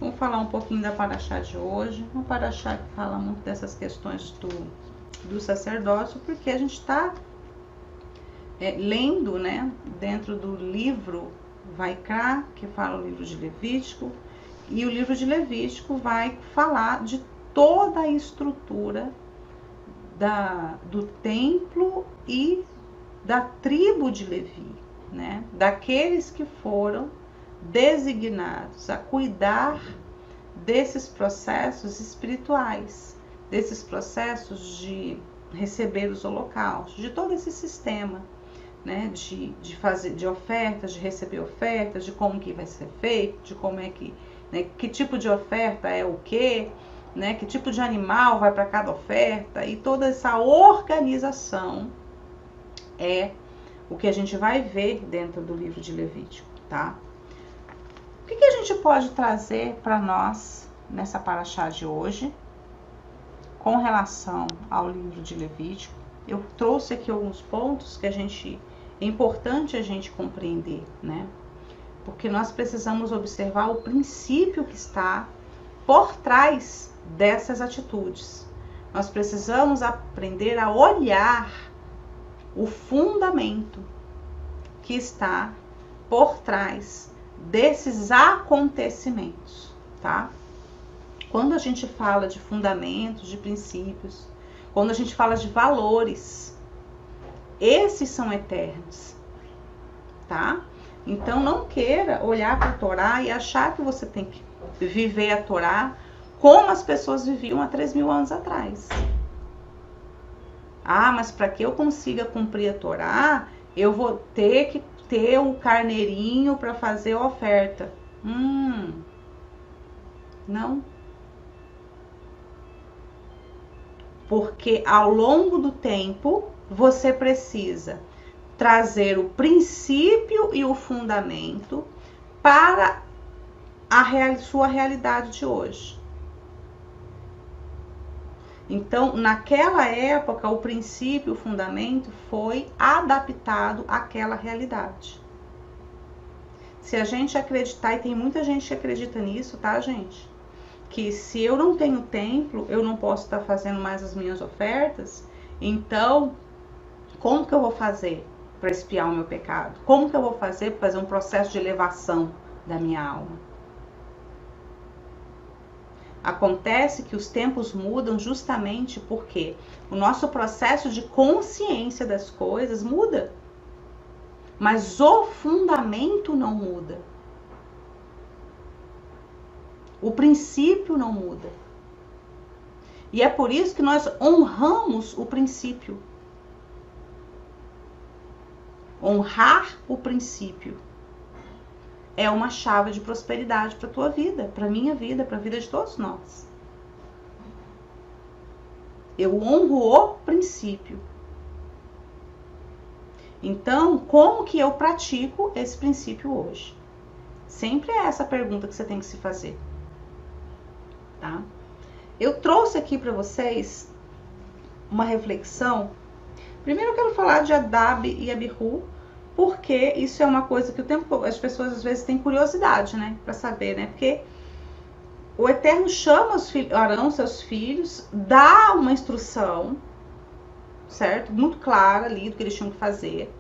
Vamos falar um pouquinho da paraxá de hoje. Uma paraxá que fala muito dessas questões do sacerdócio, porque a gente está lendo, né, dentro do livro Vaikra, que fala o livro de Levítico, e o livro de Levítico vai falar de toda a estrutura do templo e da tribo de Levi, né, daqueles que foram designados a cuidar desses processos espirituais, desses processos de receber os holocaustos, de todo esse sistema, né, de fazer, de ofertas, de receber ofertas, de como que vai ser feito, de como é que, né, que tipo de oferta é o quê, né, que tipo de animal vai para cada oferta, e toda essa organização é o que a gente vai ver dentro do livro de Levítico, tá? O que a gente pode trazer para nós nessa paraxá de hoje com relação ao livro de Levítico? Eu trouxe aqui alguns pontos que é importante a gente compreender, né? Porque nós precisamos observar o princípio que está por trás dessas atitudes. Nós precisamos aprender a olhar o fundamento que está por trás desses acontecimentos, tá? Quando a gente fala de fundamentos, de princípios, quando a gente fala de valores, esses são eternos, tá? Então não queira olhar para a Torá e achar que você tem que viver a Torá como as pessoas viviam há 3.000 anos atrás. Ah, mas para que eu consiga cumprir a Torá, eu vou ter que ter o carneirinho para fazer a oferta. Não. Porque ao longo do tempo, você precisa trazer o princípio e o fundamento para a sua realidade de hoje. Então, naquela época, o princípio, o fundamento foi adaptado àquela realidade. Se a gente acreditar, e tem muita gente que acredita nisso, tá, gente? Que se eu não tenho templo, eu não posso estar fazendo mais as minhas ofertas, então, como que eu vou fazer para expiar o meu pecado? Como que eu vou fazer para fazer um processo de elevação da minha alma? Acontece que os tempos mudam justamente porque o nosso processo de consciência das coisas muda, mas o fundamento não muda. O princípio não muda. E é por isso que nós honramos o princípio. Honrar o princípio é uma chave de prosperidade para a tua vida, para a minha vida, para a vida de todos nós. Eu honro o princípio. Então, como que eu pratico esse princípio hoje? Sempre é essa pergunta que você tem que se fazer, tá? Eu trouxe aqui para vocês uma reflexão. Primeiro eu quero falar de Nadab e Abihu, porque isso é uma coisa que as pessoas às vezes têm curiosidade, né, para saber, né? Porque o Eterno chama Arão, seus filhos, dá uma instrução, certo? Muito clara ali do que eles tinham que fazer.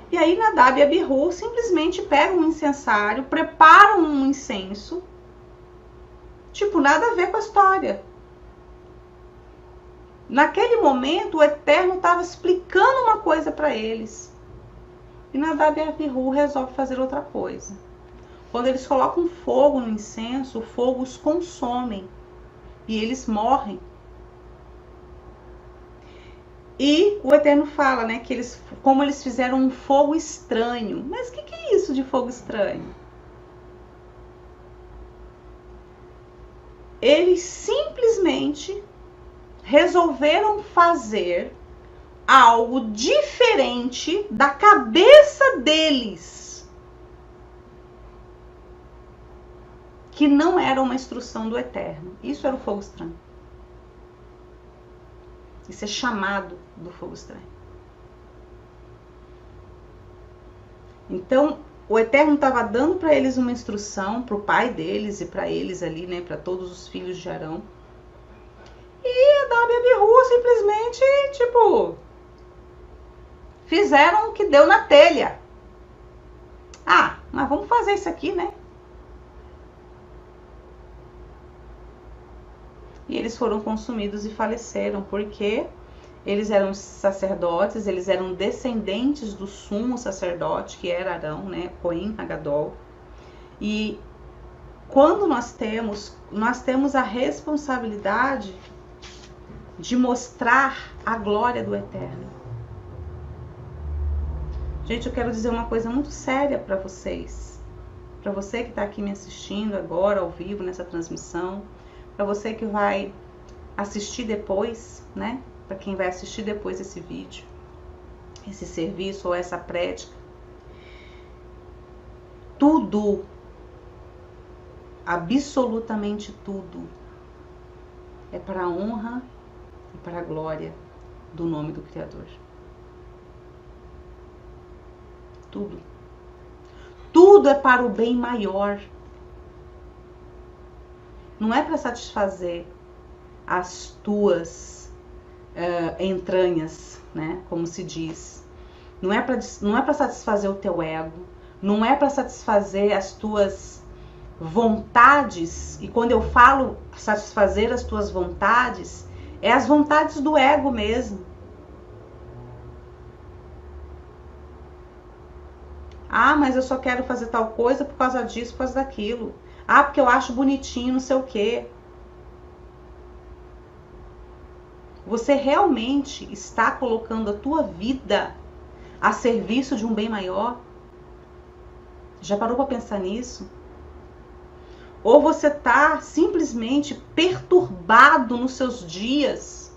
E aí Nadab e Abihu simplesmente pegam um incensário, preparam um incenso, tipo, nada a ver com a história. Naquele momento, o Eterno estava explicando uma coisa para eles. E Nadab e Abihu resolvem fazer outra coisa. Quando eles colocam fogo no incenso, o fogo os consome. E eles morrem. E o Eterno fala, né, que como eles fizeram um fogo estranho. Mas o que é isso de fogo estranho? Eles simplesmente resolveram fazer algo diferente da cabeça deles, que não era uma instrução do Eterno. Isso era o fogo estranho. Isso é chamado do fogo estranho. Então, o Eterno estava dando para eles uma instrução, para o pai deles e para eles ali, né, para todos os filhos de Arão. E Nadab e Abiú simplesmente, tipo, fizeram o que deu na telha. Ah, mas vamos fazer isso aqui, né? E eles foram consumidos e faleceram, porque eles eram sacerdotes, eles eram descendentes do sumo sacerdote, que era Arão, né? Cohen Hagadol. E quando nós temos a responsabilidade de mostrar a glória do Eterno. Gente, eu quero dizer uma coisa muito séria para vocês. Para você que está aqui me assistindo agora, ao vivo, nessa transmissão. Para você que vai assistir depois, né? Para quem vai assistir depois esse vídeo, esse serviço ou essa prédica. Tudo, absolutamente tudo, é para a honra e para a glória do nome do Criador. Tudo. Tudo é para o bem maior. Não é para satisfazer as tuas entranhas, né? Como se diz. Não é para satisfazer o teu ego. Não é para satisfazer as tuas vontades. E quando eu falo satisfazer as tuas vontades, é as vontades do ego mesmo. Ah, mas eu só quero fazer tal coisa por causa disso, por causa daquilo. Ah, porque eu acho bonitinho, não sei o quê. Você realmente está colocando a tua vida a serviço de um bem maior? Já parou para pensar nisso? Ou você está simplesmente perturbado nos seus dias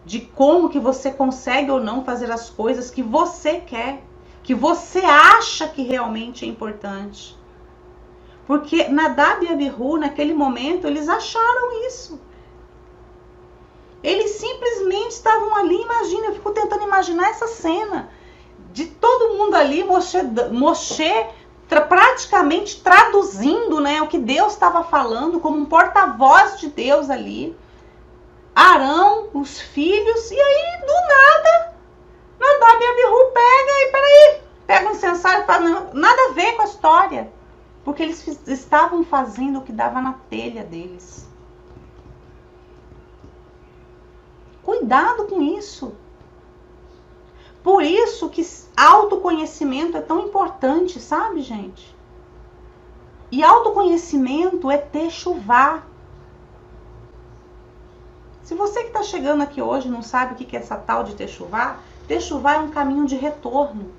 de como que você consegue ou não fazer as coisas que você quer, que você acha que realmente é importante? Porque Nadab e Abiú, naquele momento, eles acharam isso. Eles simplesmente estavam ali, imagina, eu fico tentando imaginar essa cena de todo mundo ali, Moshe praticamente traduzindo, né, o que Deus estava falando, como um porta-voz de Deus ali. Arão, os filhos, e aí, do nada, Nadab e Abiú pega um censário e fala, nada a ver com a história. Porque eles estavam fazendo o que dava na telha deles. Cuidado com isso. Por isso que autoconhecimento é tão importante, sabe, gente? E autoconhecimento é techuvá. Se você que está chegando aqui hoje não sabe o que é essa tal de techuvá, techuvá é um caminho de retorno.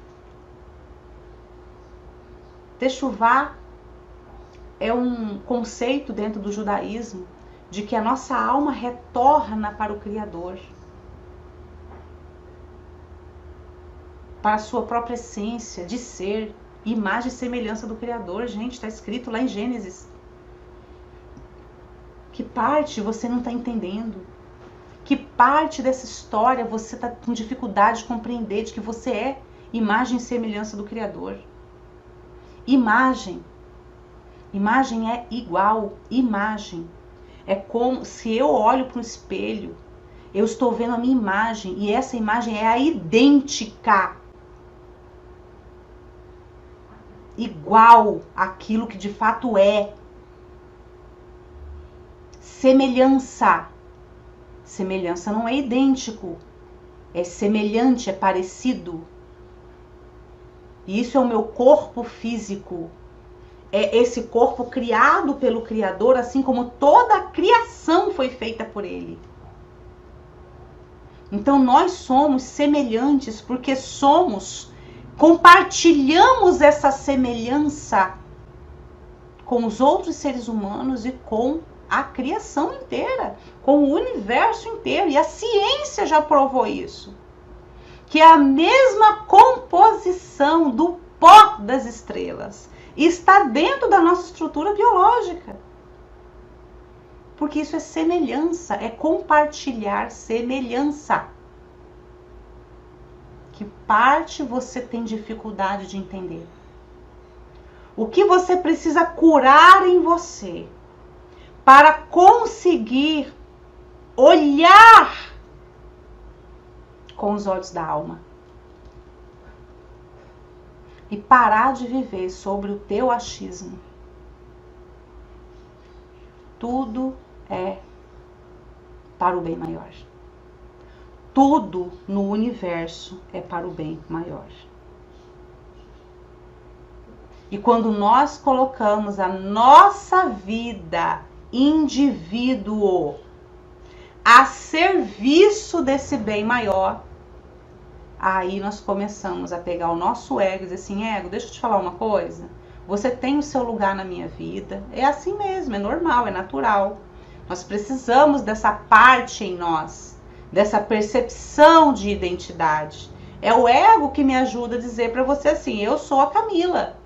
Techuvá é um conceito dentro do judaísmo de que a nossa alma retorna para o Criador, para a sua própria essência de ser, imagem e semelhança do Criador. Gente, está escrito lá em Gênesis. Que parte você não está entendendo? Que parte dessa história você está com dificuldade de compreender de que você é imagem e semelhança do Criador? Imagem é igual, imagem. É como se eu olho para um espelho, eu estou vendo a minha imagem e essa imagem é a idêntica. Igual àquilo que de fato é. Semelhança. Semelhança não é idêntico. É semelhante, é parecido. E isso é o meu corpo físico. É esse corpo criado pelo Criador, assim como toda a criação foi feita por Ele. Então nós somos semelhantes porque compartilhamos essa semelhança com os outros seres humanos e com a criação inteira, com o universo inteiro. E a ciência já provou isso. Que é a mesma composição do pó das estrelas está dentro da nossa estrutura biológica. Porque isso é semelhança, é compartilhar semelhança. Que parte você tem dificuldade de entender? O que você precisa curar em você para conseguir olhar com os olhos da alma e parar de viver sobre o teu achismo? Tudo é para o bem maior. Tudo no universo é para o bem maior. E quando nós colocamos a nossa vida, indivíduo, a serviço desse bem maior, aí nós começamos a pegar o nosso ego e dizer assim, ego, deixa eu te falar uma coisa, você tem o seu lugar na minha vida, é assim mesmo, é normal, é natural. Nós precisamos dessa parte em nós, dessa percepção de identidade. É o ego que me ajuda a dizer para você assim, eu sou a Camila,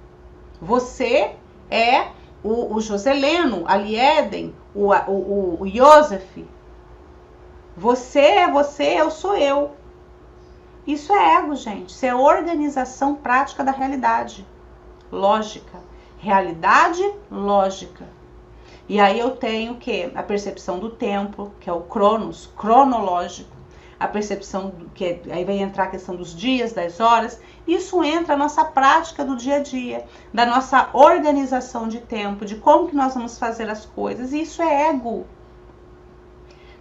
você é o Joseleno, a Lieden, o Joseph. Você é você, eu sou eu. Isso é ego, gente. Isso é organização prática da realidade. Lógica. Realidade, lógica. E aí eu tenho o quê? A percepção do tempo, que é o cronos, cronológico. A percepção, aí vai entrar a questão dos dias, das horas. Isso entra na nossa prática do dia a dia, da nossa organização de tempo, de como que nós vamos fazer as coisas. E isso é ego.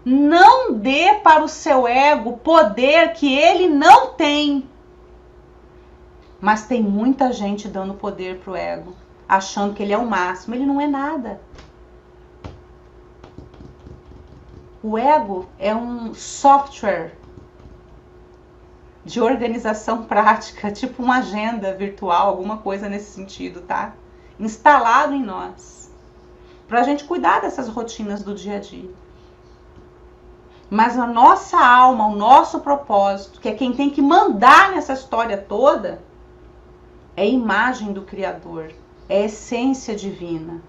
Não dê para o seu ego poder que ele não tem. Mas tem muita gente dando poder para o ego, achando que ele é o máximo. Ele não é nada. O ego é um software de organização prática, tipo uma agenda virtual, alguma coisa nesse sentido, tá? Instalado em nós, para a gente cuidar dessas rotinas do dia a dia. Mas a nossa alma, o nosso propósito, que é quem tem que mandar nessa história toda, é a imagem do Criador, é a essência divina.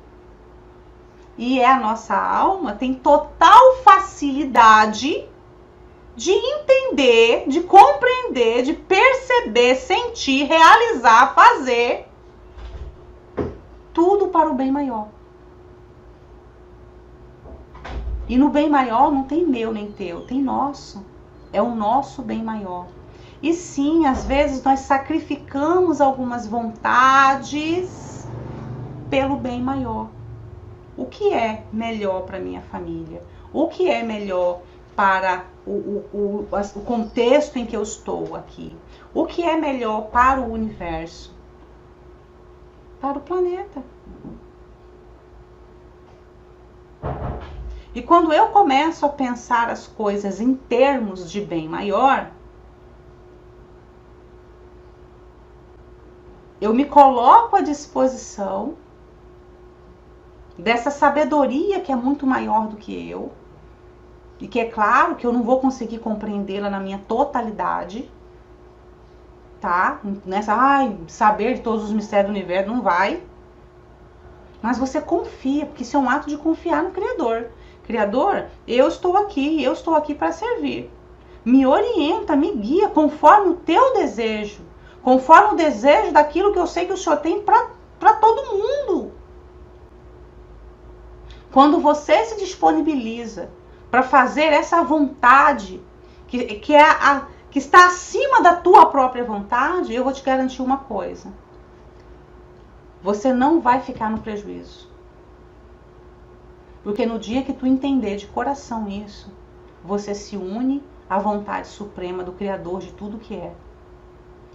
E a nossa alma tem total facilidade de entender, de compreender, de perceber, sentir, realizar, fazer tudo para o bem maior. E no bem maior não tem meu nem teu, tem nosso. É o nosso bem maior. E sim, às vezes nós sacrificamos algumas vontades pelo bem maior. O que é melhor para minha família? O que é melhor para o contexto em que eu estou aqui? O que é melhor para o universo? Para o planeta. E quando eu começo a pensar as coisas em termos de bem maior, eu me coloco à disposição dessa sabedoria que é muito maior do que eu, e que é claro que eu não vou conseguir compreendê-la na minha totalidade, tá? Nessa, saber de todos os mistérios do universo, não vai. Mas você confia, porque isso é um ato de confiar no Criador. Criador, eu estou aqui para servir. Me orienta, me guia conforme o teu desejo, conforme o desejo daquilo que eu sei que o Senhor tem para todo mundo. Quando você se disponibiliza para fazer essa vontade, que está acima da tua própria vontade, eu vou te garantir uma coisa. Você não vai ficar no prejuízo. Porque no dia que tu entender de coração isso, você se une à vontade suprema do Criador de tudo que é.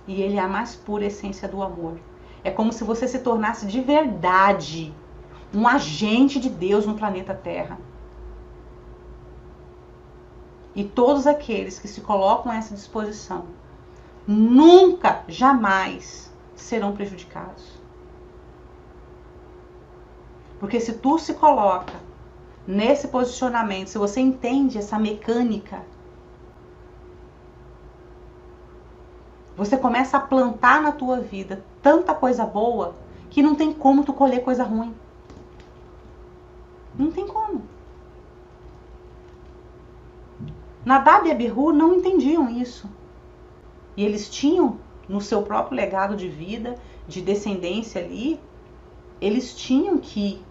E Ele é a mais pura essência do amor. É como se você se tornasse de verdade um agente de Deus no planeta Terra. E todos aqueles que se colocam a essa disposição nunca, jamais serão prejudicados. Porque se tu se coloca nesse posicionamento, se você entende essa mecânica, você começa a plantar na tua vida tanta coisa boa que não tem como tu colher coisa ruim. Não tem como. Nadab e Abihu não entendiam isso. E eles tinham, no seu próprio legado de vida, de descendência ali, eles tinham que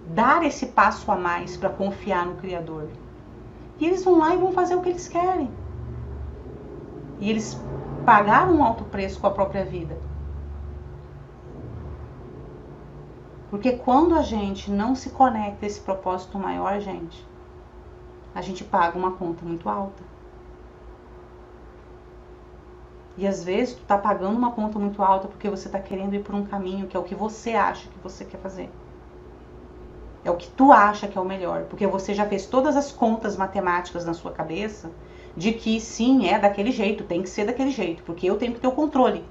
dar esse passo a mais para confiar no Criador. E eles vão lá e vão fazer o que eles querem. E eles pagaram um alto preço com a própria vida. Porque quando a gente não se conecta a esse propósito maior, gente, a gente paga uma conta muito alta. E às vezes tu tá pagando uma conta muito alta porque você tá querendo ir por um caminho que é o que você acha que você quer fazer. É o que tu acha que é o melhor. Porque você já fez todas as contas matemáticas na sua cabeça de que sim, é daquele jeito, tem que ser daquele jeito, porque eu tenho que ter o controle.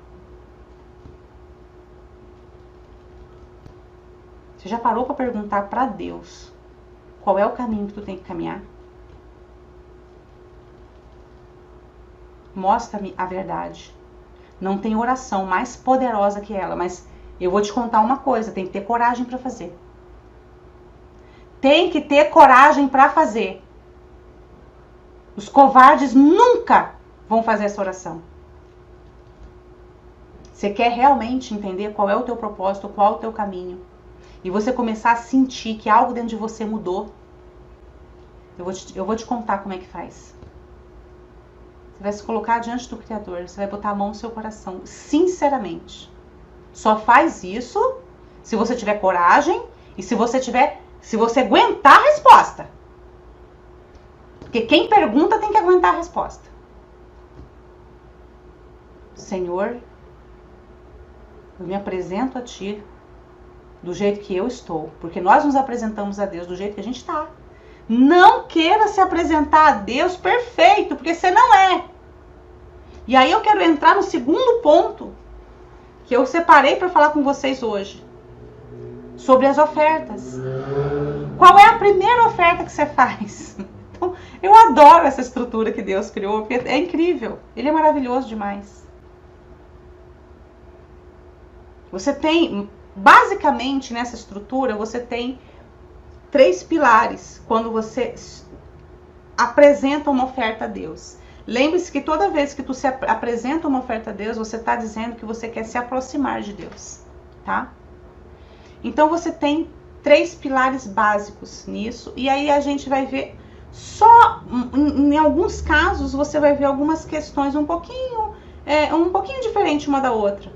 Você já parou para perguntar para Deus qual é o caminho que tu tem que caminhar? Mostra-me a verdade. Não tem oração mais poderosa que ela, mas eu vou te contar uma coisa, tem que ter coragem para fazer. Tem que ter coragem para fazer. Os covardes nunca vão fazer essa oração. Você quer realmente entender qual é o teu propósito, qual é o teu caminho, e você começar a sentir que algo dentro de você mudou, eu vou te contar como é que faz. Você vai se colocar diante do Criador, você vai botar a mão no seu coração, sinceramente. Só faz isso se você tiver coragem e se você aguentar a resposta. Porque quem pergunta tem que aguentar a resposta. Senhor, eu me apresento a Ti do jeito que eu estou. Porque nós nos apresentamos a Deus do jeito que a gente está. Não queira se apresentar a Deus perfeito, porque você não é. E aí eu quero entrar no segundo ponto que eu separei para falar com vocês hoje. Sobre as ofertas. Qual é a primeira oferta que você faz? Então, eu adoro essa estrutura que Deus criou, porque é incrível. Ele é maravilhoso demais. Você tem, basicamente nessa estrutura, você tem 3 pilares quando você apresenta uma oferta a Deus. Lembre-se que toda vez que tu se apresenta uma oferta a Deus, você está dizendo que você quer se aproximar de Deus, tá? Então você tem 3 pilares básicos nisso, e aí a gente vai ver só, em alguns casos, você vai ver algumas questões um pouquinho diferente uma da outra,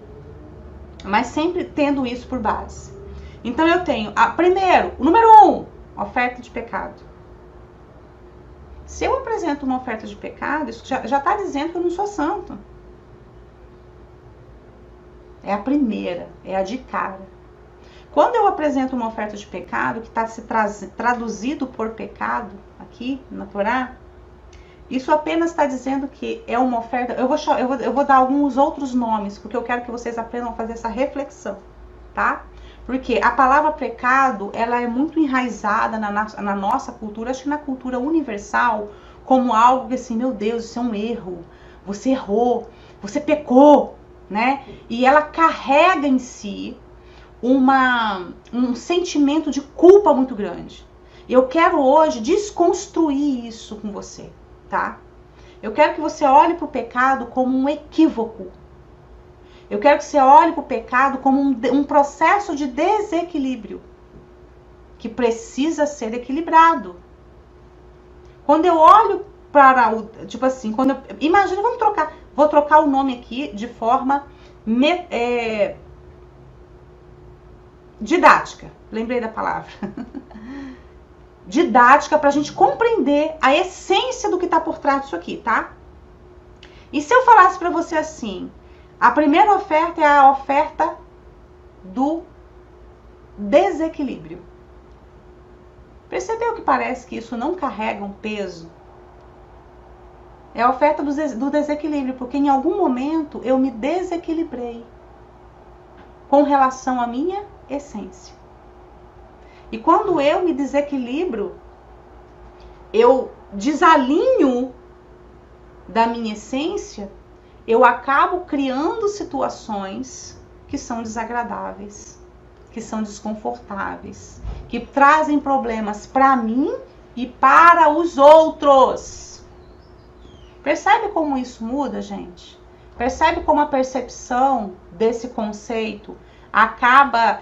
mas sempre tendo isso por base. Então eu tenho, primeiro, o número 1, oferta de pecado. Se eu apresento uma oferta de pecado, isso já está dizendo que eu não sou santo. É a primeira, é a de cara. Quando eu apresento uma oferta de pecado, que está se traduzido por pecado, aqui na Torá, isso apenas está dizendo que é uma oferta. Eu vou dar alguns outros nomes, porque eu quero que vocês aprendam a fazer essa reflexão, tá? Porque a palavra pecado, ela é muito enraizada na nossa cultura, acho que na cultura universal, como algo que assim, meu Deus, isso é um erro, você errou, você pecou, né? E ela carrega em si um sentimento de culpa muito grande. E eu quero hoje desconstruir isso com você, tá? Eu quero que você olhe para o pecado como um equívoco. Eu quero que você olhe para o pecado como um processo de desequilíbrio que precisa ser equilibrado. Quando eu olho para o, tipo assim, imagina, vou trocar o nome aqui de forma didática. Lembrei da palavra. Didática, para a gente compreender a essência do que está por trás disso aqui, tá? E se eu falasse para você assim, a primeira oferta é a oferta do desequilíbrio. Percebeu que parece que isso não carrega um peso? É a oferta do desequilíbrio, porque em algum momento eu me desequilibrei com relação à minha essência. E quando eu me desequilibro, eu desalinho da minha essência, eu acabo criando situações que são desagradáveis, que são desconfortáveis, que trazem problemas para mim e para os outros. Percebe como isso muda, gente? Percebe como a percepção desse conceito acaba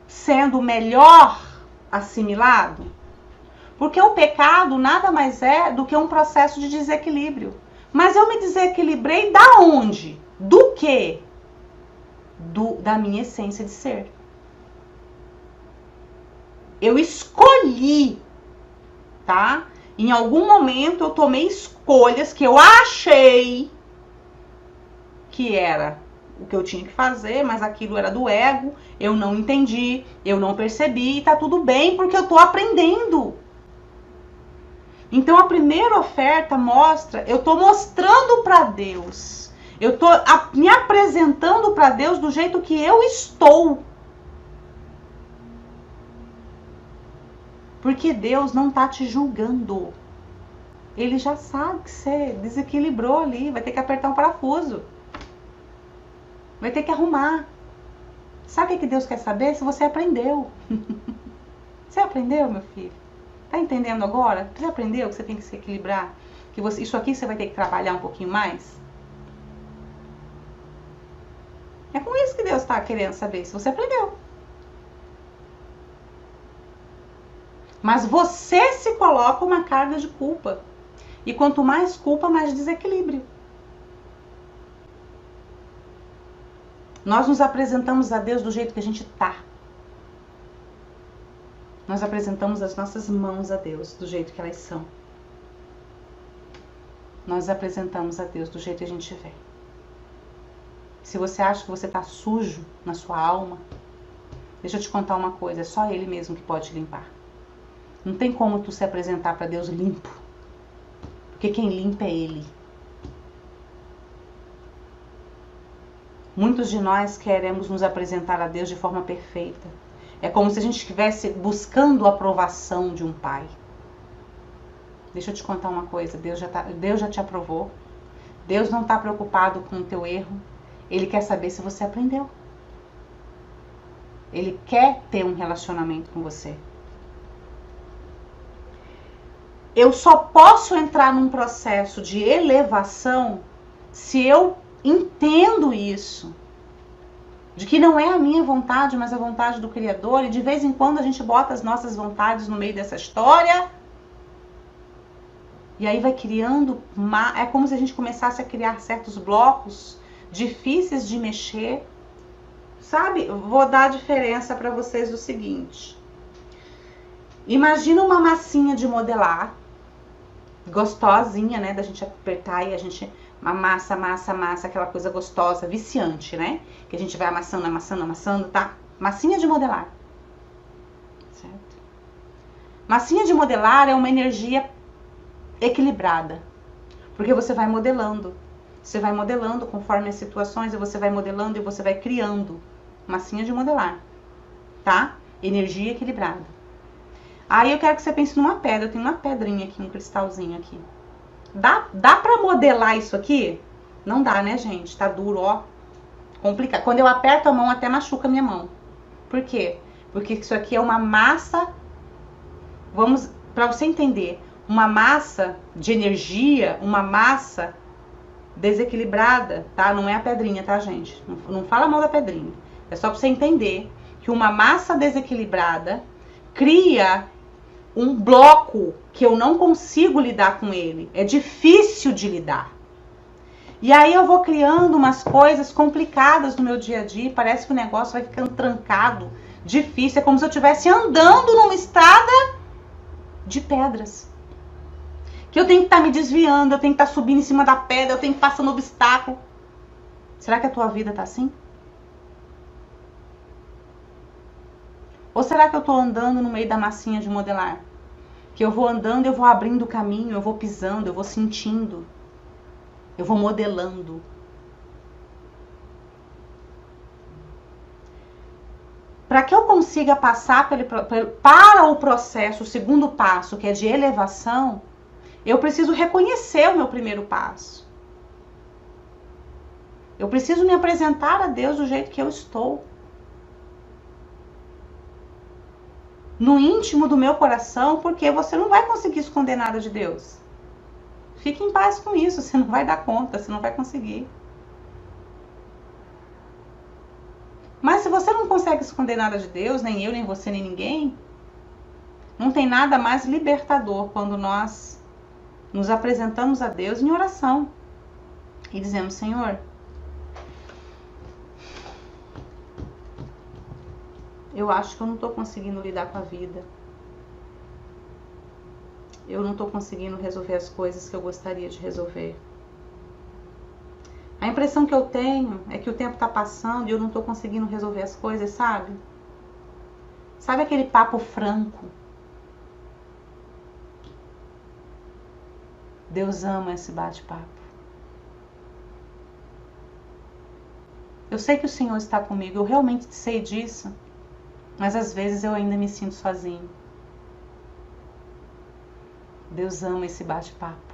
sendo melhor assimilado? Porque o pecado nada mais é do que um processo de desequilíbrio. Mas eu me desequilibrei da onde? Do quê? Da minha essência de ser. Eu escolhi, tá? Em algum momento eu tomei escolhas que eu achei que era o que eu tinha que fazer, mas aquilo era do ego, eu não entendi, eu não percebi, e tá tudo bem porque eu tô aprendendo. Então a primeira oferta mostra, eu tô mostrando para Deus, eu tô me apresentando para Deus do jeito que eu estou. Porque Deus não tá te julgando. Ele já sabe que você desequilibrou ali, vai ter que apertar um parafuso. Vai ter que arrumar. Sabe o que Deus quer saber? Se você aprendeu. Você aprendeu, meu filho? Tá entendendo agora? Você aprendeu que você tem que se equilibrar? Que isso aqui você vai ter que trabalhar um pouquinho mais? É com isso que Deus está querendo saber, se você aprendeu. Mas você se coloca uma carga de culpa. E quanto mais culpa, mais desequilíbrio. Nós nos apresentamos a Deus do jeito que a gente tá. Nós apresentamos as nossas mãos a Deus do jeito que elas são. Nós apresentamos a Deus do jeito que a gente vê. Se você acha que você tá sujo na sua alma, deixa eu te contar uma coisa, é só Ele mesmo que pode limpar. Não tem como tu se apresentar para Deus limpo. Porque quem limpa é Ele. Muitos de nós queremos nos apresentar a Deus de forma perfeita. É como se a gente estivesse buscando a aprovação de um pai. Deixa eu te contar uma coisa, Deus já te aprovou. Deus não está preocupado com o teu erro. Ele quer saber se você aprendeu. Ele quer ter um relacionamento com você. Eu só posso entrar num processo de elevação se eu entendo isso. De que não é a minha vontade, mas a vontade do Criador. E de vez em quando a gente bota as nossas vontades no meio dessa história. E aí vai criando... É como se a gente começasse a criar certos blocos difíceis de mexer. Sabe? Vou dar a diferença para vocês do seguinte. Imagina uma massinha de modelar. Gostosinha, né? Da gente apertar e a gente... Amassa, aquela coisa gostosa, viciante, né? Que a gente vai amassando, tá? Massinha de modelar. Certo? Massinha de modelar é uma energia equilibrada. Porque você vai modelando. Você vai modelando conforme as situações, e você vai modelando e você vai criando. Massinha de modelar. Tá? Energia equilibrada. Aí eu quero que você pense numa pedra. Eu tenho uma pedrinha aqui, um cristalzinho aqui. Dá pra modelar isso aqui? Não dá, né, gente? Tá duro, ó. Complicado. Quando eu aperto a mão, até machuca a minha mão. Por quê? Porque isso aqui é uma massa... Vamos... Pra você entender. Uma massa de energia, uma massa desequilibrada, tá? Não é a pedrinha, tá, gente? Não fala mal da pedrinha. É só pra você entender que uma massa desequilibrada cria... um bloco que eu não consigo lidar com ele. É difícil de lidar. E aí eu vou criando umas coisas complicadas no meu dia a dia. Parece que o negócio vai ficando trancado, difícil. É como se eu estivesse andando numa estrada de pedras. Que eu tenho que estar me desviando, eu tenho que estar subindo em cima da pedra, eu tenho que passar no obstáculo. Será que a tua vida tá assim? Ou será que eu tô andando no meio da massinha de modelar? Que eu vou andando, eu vou abrindo o caminho, eu vou pisando, eu vou sentindo. Eu vou modelando. Para que eu consiga passar para o processo, o segundo passo, que é de elevação, eu preciso reconhecer o meu primeiro passo. Eu preciso me apresentar a Deus do jeito que eu estou. No íntimo do meu coração, porque você não vai conseguir esconder nada de Deus. Fique em paz com isso, você não vai dar conta, você não vai conseguir. Mas se você não consegue esconder nada de Deus, nem eu, nem você, nem ninguém, não tem nada mais libertador quando nós nos apresentamos a Deus em oração e dizemos: Senhor, eu acho que eu não estou conseguindo lidar com a vida. Eu não estou conseguindo resolver as coisas que eu gostaria de resolver. A impressão que eu tenho é que o tempo está passando e eu não estou conseguindo resolver as coisas, sabe? Sabe aquele papo franco? Deus ama esse bate-papo. Eu sei que o Senhor está comigo, eu realmente sei disso, mas às vezes eu ainda me sinto sozinho. Deus ama esse bate-papo,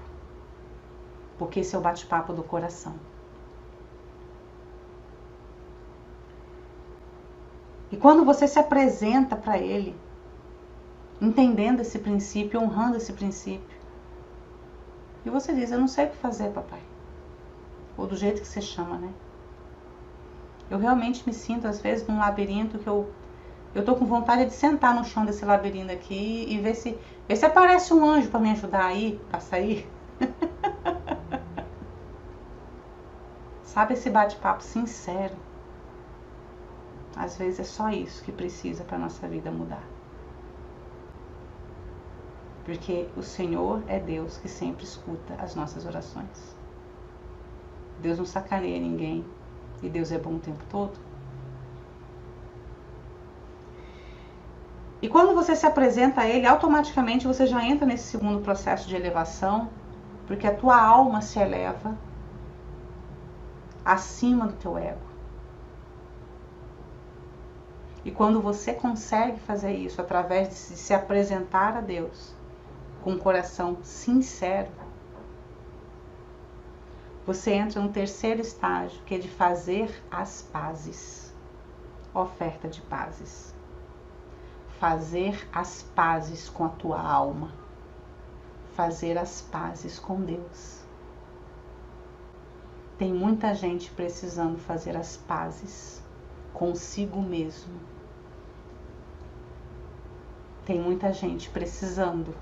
porque esse é o bate-papo do coração. E quando você se apresenta para Ele, entendendo esse princípio, honrando esse princípio, e você diz: eu não sei o que fazer, papai. Ou do jeito que você chama, né? Eu realmente me sinto, às vezes, num labirinto que eu tô com vontade de sentar no chão desse labirinto aqui e ver se aparece um anjo para me ajudar aí, a sair. Sabe esse bate-papo sincero? Às vezes é só isso que precisa para a nossa vida mudar. Porque o Senhor é Deus que sempre escuta as nossas orações. Deus não sacaneia ninguém e Deus é bom o tempo todo. E quando você se apresenta a Ele, automaticamente você já entra nesse segundo processo de elevação, porque a tua alma se eleva acima do teu ego. E quando você consegue fazer isso através de se apresentar a Deus com um coração sincero, você entra no terceiro estágio, que é de fazer as pazes. Oferta de pazes. Fazer as pazes com a tua alma. Fazer as pazes com Deus. Tem muita gente precisando fazer as pazes consigo mesmo. Tem muita gente precisando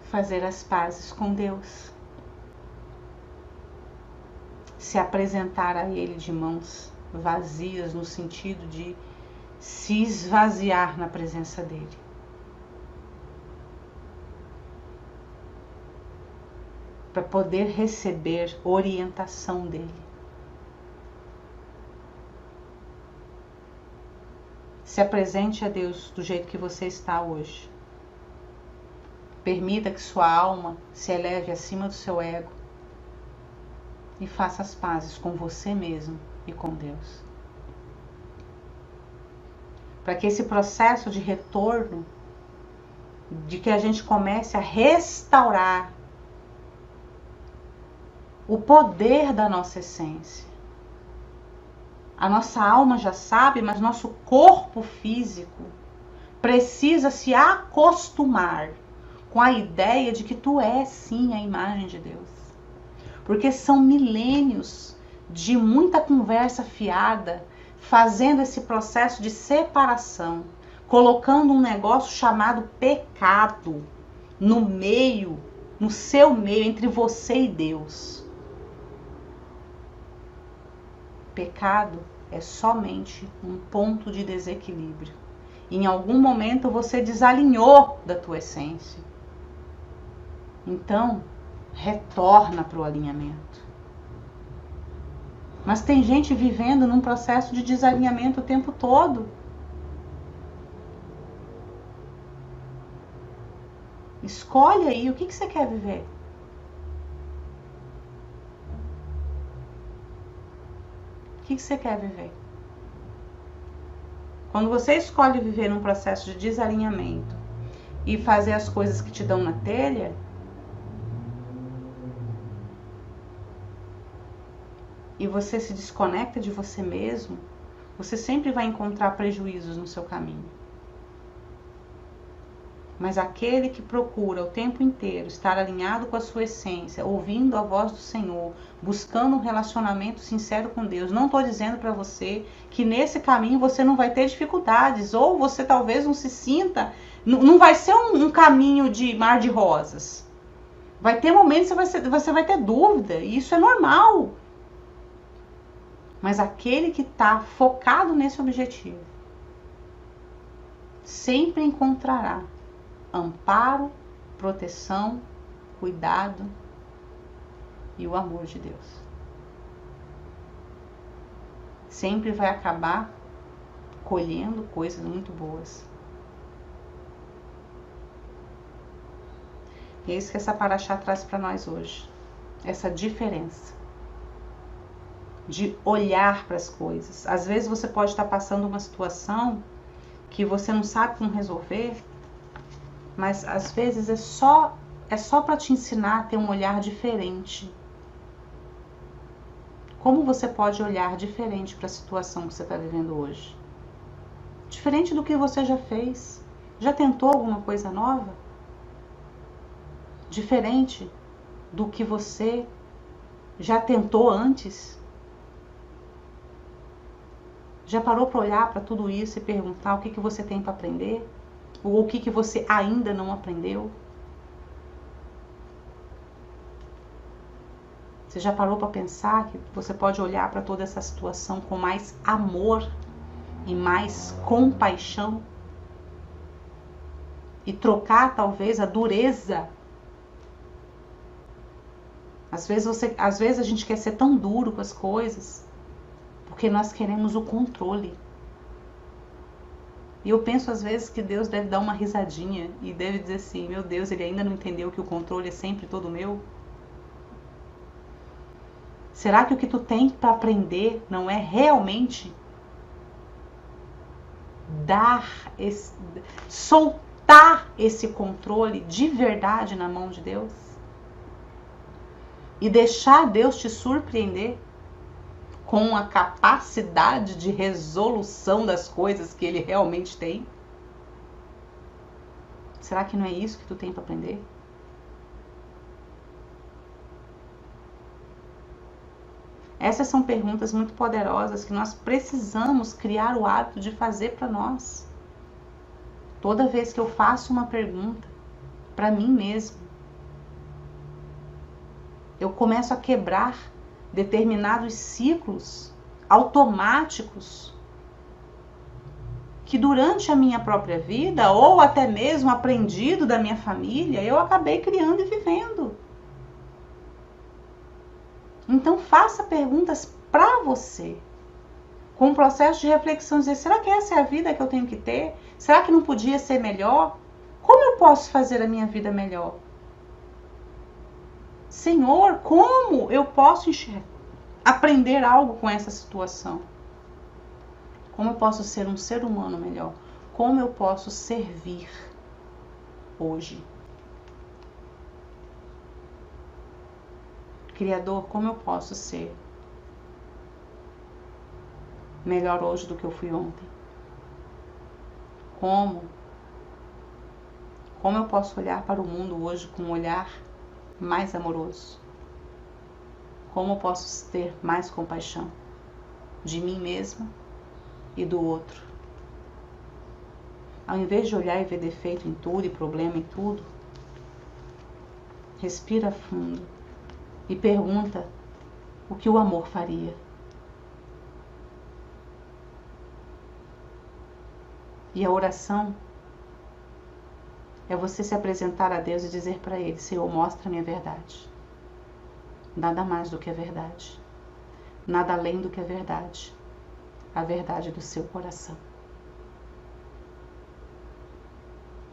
fazer as pazes com Deus. Se apresentar a Ele de mãos vazias, no sentido de se esvaziar na presença dEle. Para poder receber orientação dEle. Se apresente a Deus do jeito que você está hoje. Permita que sua alma se eleve acima do seu ego e faça as pazes com você mesmo e com Deus. Para que esse processo de retorno, de que a gente comece a restaurar o poder da nossa essência. A nossa alma já sabe, mas nosso corpo físico precisa se acostumar com a ideia de que tu és sim a imagem de Deus. Porque são milênios de muita conversa fiada, fazendo esse processo de separação, colocando um negócio chamado pecado no meio, no seu meio, entre você e Deus. Pecado é somente um ponto de desequilíbrio. Em algum momento você desalinhou da tua essência. Então, retorna para o alinhamento. Mas tem gente vivendo num processo de desalinhamento o tempo todo. Escolhe aí o que você quer viver. O que você quer viver? Quando você escolhe viver num processo de desalinhamento e fazer as coisas que te dão na telha, e você se desconecta de você mesmo, você sempre vai encontrar prejuízos no seu caminho. Mas aquele que procura o tempo inteiro estar alinhado com a sua essência, ouvindo a voz do Senhor, buscando um relacionamento sincero com Deus. Não estou dizendo para você que nesse caminho você não vai ter dificuldades, ou você talvez não se sinta, não vai ser um caminho de mar de rosas. Vai ter momentos que você vai ter dúvida, e isso é normal. Mas aquele que está focado nesse objetivo, sempre encontrará amparo, proteção, cuidado e o amor de Deus. Sempre vai acabar colhendo coisas muito boas. E é isso que essa paraxá traz para nós hoje. Essa diferença de olhar para as coisas. Às vezes você pode estar passando uma situação que você não sabe como resolver, mas às vezes é só para te ensinar a ter um olhar diferente. Como você pode olhar diferente para a situação que você está vivendo hoje? Diferente do que você já fez. Já tentou alguma coisa nova? Diferente do que você já tentou antes? Já parou para olhar para tudo isso e perguntar o que você tem para aprender? Ou o que você ainda não aprendeu? Você já parou para pensar que você pode olhar para toda essa situação com mais amor e mais compaixão? E trocar talvez a dureza. Às vezes a gente quer ser tão duro com as coisas porque nós queremos o controle. E eu penso às vezes que Deus deve dar uma risadinha e deve dizer assim: meu Deus, ele ainda não entendeu que o controle é sempre todo meu? Será que o que tu tem para aprender não é realmente soltar esse controle de verdade na mão de Deus? E deixar Deus te surpreender com a capacidade de resolução das coisas que ele realmente tem? Será que não é isso que tu tem para aprender? Essas são perguntas muito poderosas que nós precisamos criar o hábito de fazer para nós. Toda vez que eu faço uma pergunta para mim mesmo, eu começo a quebrar determinados ciclos automáticos que durante a minha própria vida, ou até mesmo aprendido da minha família, eu acabei criando e vivendo. Então faça perguntas para você, com um processo de reflexão, dizer: será que essa é a vida que eu tenho que ter? Será que não podia ser melhor? Como eu posso fazer a minha vida melhor? Senhor, como eu posso aprender algo com essa situação? Como eu posso ser um ser humano melhor? Como eu posso servir hoje? Criador, como eu posso ser melhor hoje do que eu fui ontem? Como eu posso olhar para o mundo hoje com um olhar mais amoroso? Como eu posso ter mais compaixão de mim mesma e do outro? Ao invés de olhar e ver defeito em tudo e problema em tudo, respira fundo e pergunta o que o amor faria. E a oração é você se apresentar a Deus e dizer para Ele: Senhor, mostra a minha verdade. Nada mais do que a verdade. Nada além do que a verdade. A verdade do seu coração.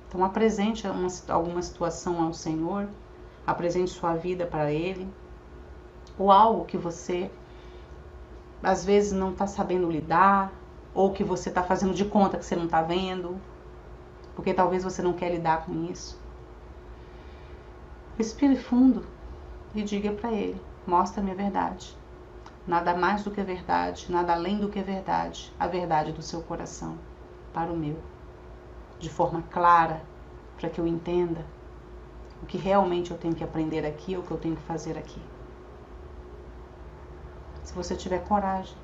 Então apresente alguma situação ao Senhor. Apresente sua vida para Ele. Ou algo que você às vezes não está sabendo lidar. Ou que você está fazendo de conta que você não está vendo. Porque talvez você não quer lidar com isso. Respire fundo e diga para Ele: mostra-me a verdade. Nada mais do que a verdade, nada além do que a verdade do seu coração para o meu. De forma clara, para que eu entenda o que realmente eu tenho que aprender aqui, ou o que eu tenho que fazer aqui. Se você tiver coragem,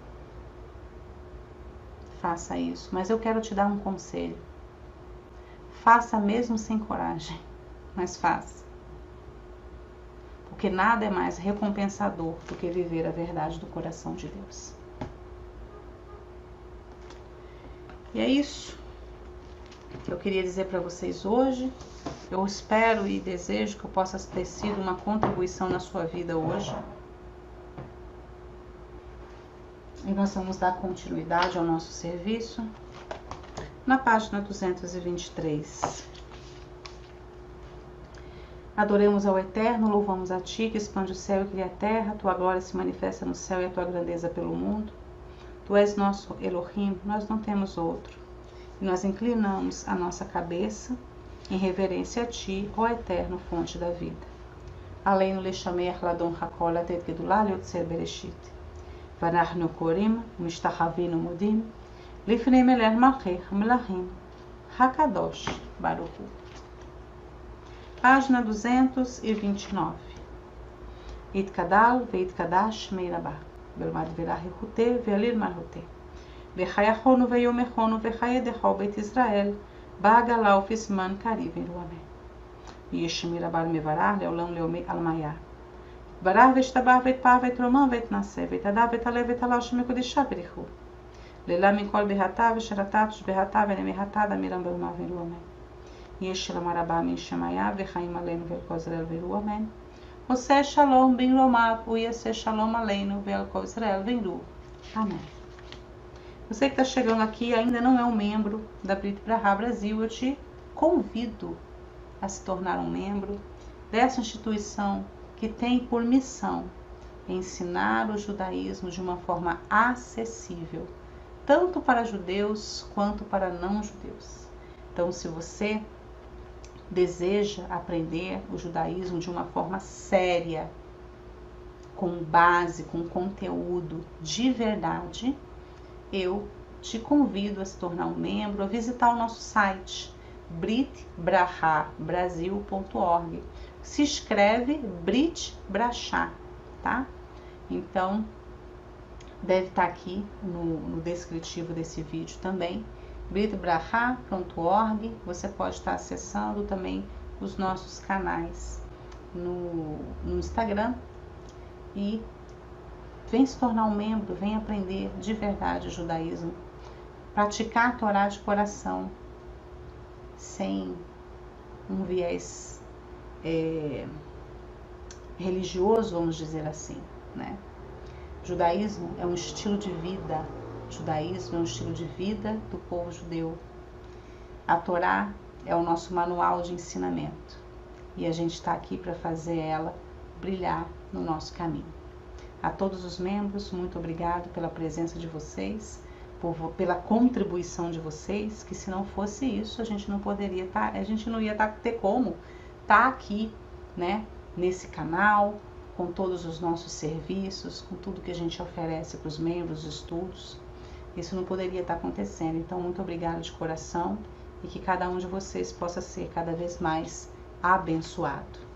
faça isso. Mas eu quero te dar um conselho. Faça mesmo sem coragem, mas faça. Porque nada é mais recompensador do que viver a verdade do coração de Deus. E é isso que eu queria dizer para vocês hoje. Eu espero e desejo que eu possa ter sido uma contribuição na sua vida hoje. E nós vamos dar continuidade ao nosso serviço na página 223. Adoremos ao Eterno, louvamos a Ti, que expande o céu e cria a terra. Tua glória se manifesta no céu e a Tua grandeza pelo mundo. Tu és nosso Elohim, nós não temos outro. E nós inclinamos a nossa cabeça em reverência a Ti, ó Eterno, fonte da vida. Aleinu lechamer ladon hakol atet gedulá yotzer bereshit. Vanachnu korim, mishtahavinu mudim, lifnei meler malchei hamlachim, hakadosh baruch hu. Página 229. Itkadal veitkadash meirabá. Belmad verahihute velir marhute. Vechayachonu veyomechonu vechayedechol beit Israel. Bagalau fisman kariven ruamé. Yeshmir abal mevarah leolam leomei almayá. Varah veshtabah vetpah vetromam vetnaseh. Vetadav vetalev vetalav shemekudishah berichu. Lelam mikol behatah vesharatat shbehatah venemehatah damiram belmah veruamé. Yeshlam arabá min shemayá vechaim aleinu velkol Israel veru amém. Oseh shalom bin romav uyaseh shalom aleinu velkol Israel veru amém. Você que está chegando aqui e ainda não é um membro da Brit Braha Brasil, eu te convido a se tornar um membro dessa instituição que tem por missão ensinar o judaísmo de uma forma acessível, tanto para judeus quanto para não judeus. Então, se você deseja aprender o judaísmo de uma forma séria, com base, com conteúdo de verdade, eu te convido a se tornar um membro, a visitar o nosso site britbrahabrasil.org. Se escreve Brit Brachá, tá? Então, deve estar aqui no descritivo desse vídeo também, britbraha.org. Você pode estar acessando também os nossos canais no Instagram e vem se tornar um membro, vem aprender de verdade o judaísmo, praticar a Torá de coração, sem um viés religioso, vamos dizer assim, né? Judaísmo é um estilo de vida, judaísmo é um estilo de vida do povo judeu. A Torá é o nosso manual de ensinamento e a gente está aqui para fazer ela brilhar no nosso caminho. A todos os membros, muito obrigado pela presença de vocês, pela contribuição de vocês, que se não fosse isso, a gente não poderia estar, a gente não ia ter como estar aqui, né, nesse canal, com todos os nossos serviços, com tudo que a gente oferece para os membros, estudos. Isso não poderia estar acontecendo. Então, muito obrigado de coração e que cada um de vocês possa ser cada vez mais abençoado.